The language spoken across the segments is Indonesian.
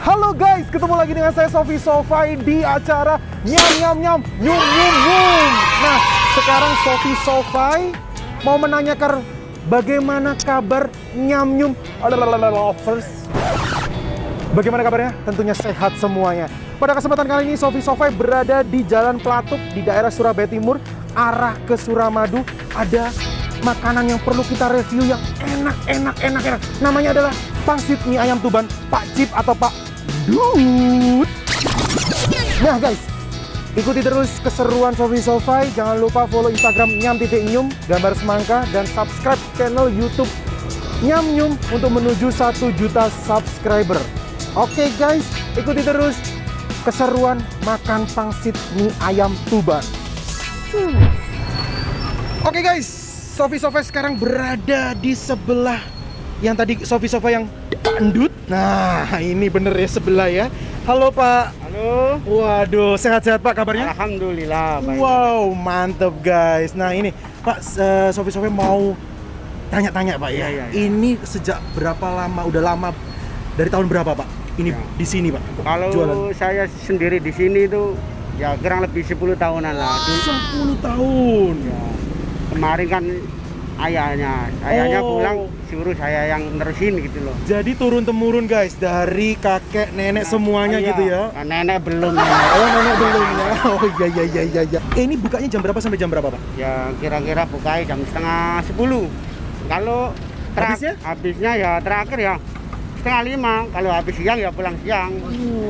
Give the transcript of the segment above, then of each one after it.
Halo guys, ketemu lagi dengan saya Sofi Sofai di acara Nyam Nyam Nyam Nyum Nyum Nyum. Nah, sekarang Sofi Sofai mau menanyakan bagaimana kabar Nyam Nyum lovers. Bagaimana kabarnya? Tentunya sehat semuanya. Pada kesempatan kali ini Sofi Sofai berada di Jalan Platuk di daerah Surabaya Timur, arah ke Suramadu. Ada makanan yang perlu kita review yang enak. Namanya adalah pangsit mie ayam Tuban Pak Cip atau Pak Dut. Nah guys, ikuti terus keseruan Sofi Sofai. Jangan lupa follow Instagram nyam.nyum gambar semangka dan subscribe channel YouTube Nyam Nyum untuk menuju 1 juta subscriber. Oke guys, ikuti terus keseruan makan pangsit mie ayam Tuban. Oke guys, Sofi Sofai sekarang berada di sebelah yang tadi Sofi Sofai yang Pak Endut. Nah, ini bener ya sebelah ya. Halo Pak. Halo. Waduh, sehat-sehat Pak kabarnya? Alhamdulillah. Baik. Wow, mantep guys. Nah ini Pak, Sofi Sofai mau tanya-tanya Pak ya. Iya. Ini sejak berapa lama? Udah lama dari tahun berapa Pak? Ini Ya. di sini Pak. Kalau jualan. saya sendiri di sini itu ya kurang lebih 10 tahunan lah. 10 tahun. Ya, kemarin kan ayahnya Oh. pulang suruh saya yang nerusin gitu loh. Jadi turun temurun guys, dari kakek nenek semuanya Iya. gitu ya. Nah, nenek belum. Oh, nenek belum ya. Oh iya. Ini bukanya jam berapa sampai jam berapa Pak? Ya kira-kira buka jam setengah 10. Kalau habisnya ya terakhir ya setengah 5. Kalau habis siang ya pulang siang.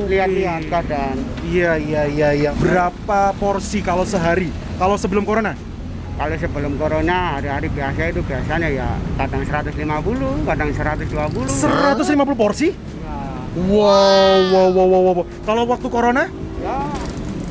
Lihat-lihat keadaan. Iya. Berapa porsi kalau sehari? Kalau sebelum corona? Kalau sebelum corona hari-hari biasa itu biasanya ya kadang 150, kadang 120. 150 porsi? Ya, Wow. Kalau waktu corona? ya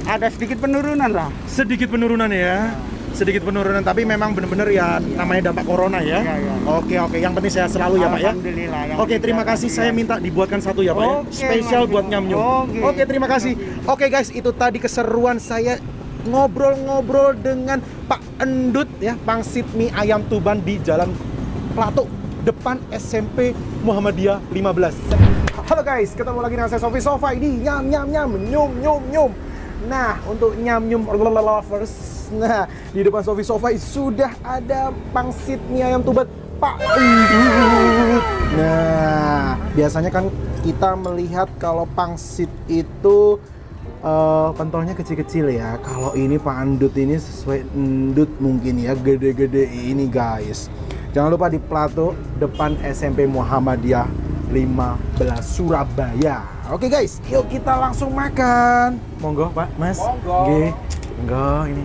ada sedikit penurunan lah. Sedikit penurunan ya. Sedikit penurunan, tapi memang benar-benar ya namanya dampak corona ya. Iya. Oke. Yang penting sehat selalu ya Pak ya. Alhamdulillah. Oke, terima kasih. Saya minta dibuatkan satu ya Pak ya. Oke, Spesial Mas. buat Nyam Nyum. Oke, terima kasih. Oke guys, itu tadi keseruan saya ngobrol-ngobrol dengan Pak Endut ya, pangsit mie ayam Tuban di Jalan Platuk depan SMP Muhammadiyah 15. Halo guys, ketemu lagi dengan saya Sofi Sofai di Nyam Nyum. Nah, untuk Nyam Nyum lovers, nah di depan Sofi Sofai sudah ada pangsit mie ayam Tuban Pak Endut. Nah, biasanya kan kita melihat kalau pangsit itu pentolnya kecil-kecil ya. Kalau ini Pak Endut ini sesuai Endut mungkin ya, gede-gede ini guys. Jangan lupa di Plato depan SMP Muhammadiyah 15 Surabaya. Oke guys, yuk kita langsung makan. Monggo Pak, Mas. Monggo. Monggo ini.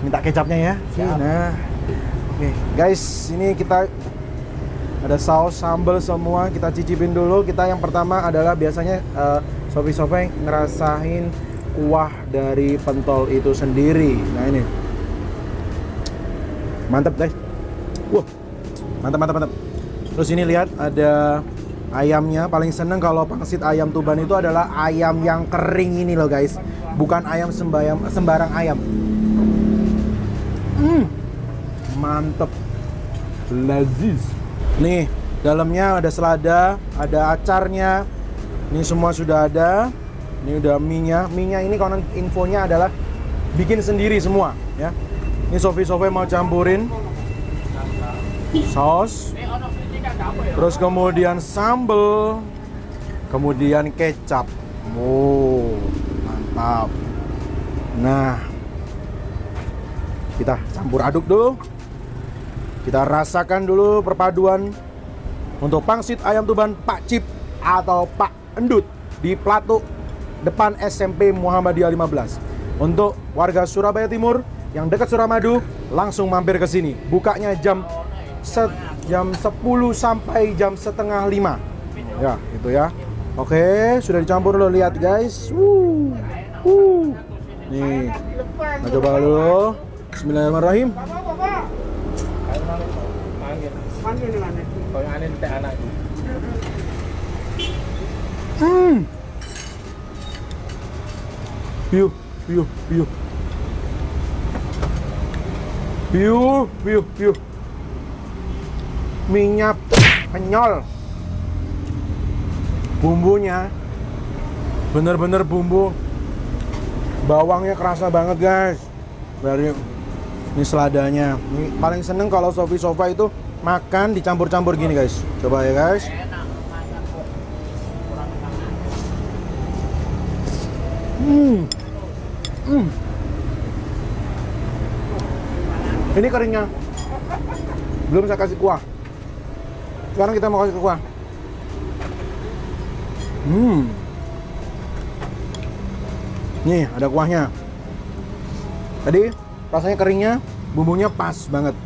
Minta kecapnya ya. Siap. Nah. Oke, guys, ini kita ada saus sambal semua, kita cicipin dulu. Kita yang pertama adalah biasanya Sofi Sofai ngerasain kuah dari pentol itu sendiri. Nah ini mantap guys. Wah, mantap. Terus ini lihat ada ayamnya. Paling seneng kalau pangsit ayam Tuban itu adalah ayam yang kering ini loh guys, bukan ayam sembarang ayam. Mantep, lazis. Nih dalamnya ada selada, ada acarnya. Ini semua sudah ada. Ini udah mie-nya. Mie-nya ini konon infonya adalah bikin sendiri semua ya. Ini Sofi mau campurin saus, terus kemudian sambal, kemudian kecap. Oh, mantap. Nah, kita campur aduk dulu. Kita rasakan dulu perpaduan untuk pangsit ayam Tuban Pak Cip atau Pak Endut di Platuk depan SMP Muhammadiyah 15. Untuk warga Surabaya Timur yang dekat Suramadu, langsung mampir ke sini. Bukanya jam 10 sampai jam setengah 5. Ya, itu ya. Oke, sudah dicampur dulu, lihat guys. Nih, kita coba dulu. Bismillahirrahmanirrahim. Piu. Minyak kenyal. Bumbunya Bener-bener bumbu bawangnya kerasa banget guys. Dari ini seladanya. Ini paling seneng kalau Sofi Sofa itu makan dicampur-campur gini guys. Coba ya guys. Ini keringnya. Belum saya kasih kuah. Sekarang kita mau kasih kuah. Nih, ada kuahnya. Tadi rasanya keringnya, bumbunya pas banget.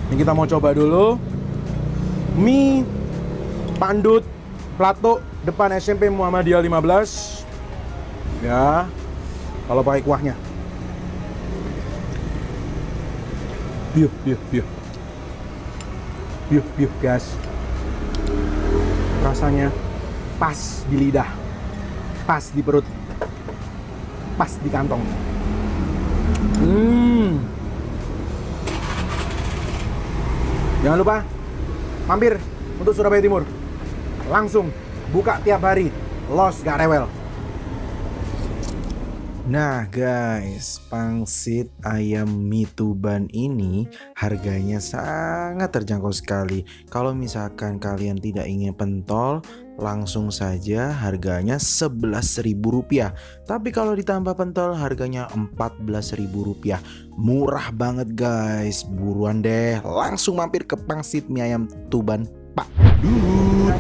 Ini kita mau coba dulu. Mie Pandut Plato depan SMP Muhammadiyah 15. Ya. Kalau pakai kuahnya. Yuk, guys. Rasanya pas di lidah, pas di perut, pas di kantong. Jangan lupa mampir untuk Surabaya Timur. Langsung buka tiap hari. Los gak rewel. Nah guys, pangsit ayam mie Tuban ini harganya sangat terjangkau sekali. Kalau misalkan kalian tidak ingin pentol, langsung saja harganya Rp11.000. Tapi kalau ditambah pentol harganya Rp14.000. Murah banget guys. Buruan deh, langsung mampir ke pangsit mie ayam Tuban Pak Dut.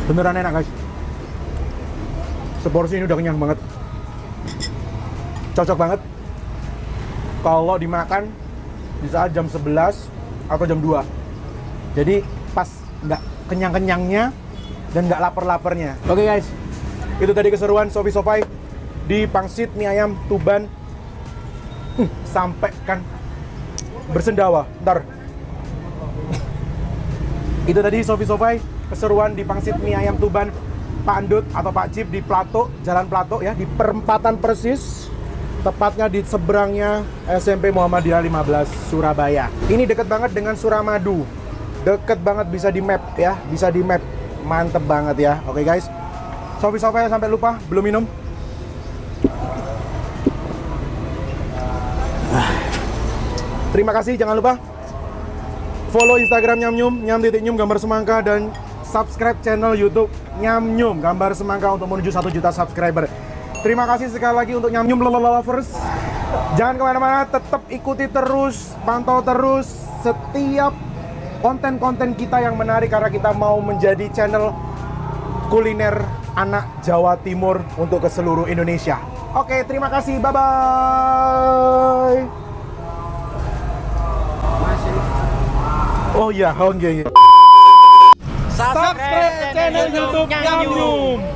Beneran enak guys. Seporsi ini udah kenyang banget. Cocok banget kalau dimakan di saat jam 11 atau jam 2. Jadi pas nggak kenyang-kenyangnya dan nggak lapar-laparnya. Oke guys, itu tadi keseruan Sofi Sofai di pangsit mie ayam Tuban. Sampai kan bersendawa. Ntar itu tadi Sofi Sofai keseruan di pangsit mie ayam Tuban Pak Andut atau Pak Cip di Plato, Jalan Plato ya, di perempatan persis, tepatnya di seberangnya SMP Muhammadiyah 15 Surabaya. Ini deket banget dengan Suramadu, deket banget, bisa di map ya, bisa di map, mantep banget ya. Oke guys, Sofi Sofai sampai lupa belum minum. Terima kasih, jangan lupa follow Instagram Nyamnyum, nyam.nyum gambar semangka, dan subscribe channel YouTube Nyamnyum gambar semangka untuk menuju 1 juta subscriber. Terima kasih sekali lagi untuk Nyamnyum lovers. Jangan kemana-mana, tetap ikuti terus, pantau terus setiap konten-konten kita yang menarik, karena kita mau menjadi channel kuliner anak Jawa Timur untuk ke seluruh Indonesia. Oke, terima kasih, bye-bye. Oh iya, oke. Subscribe channel YouTube Nyamnyum.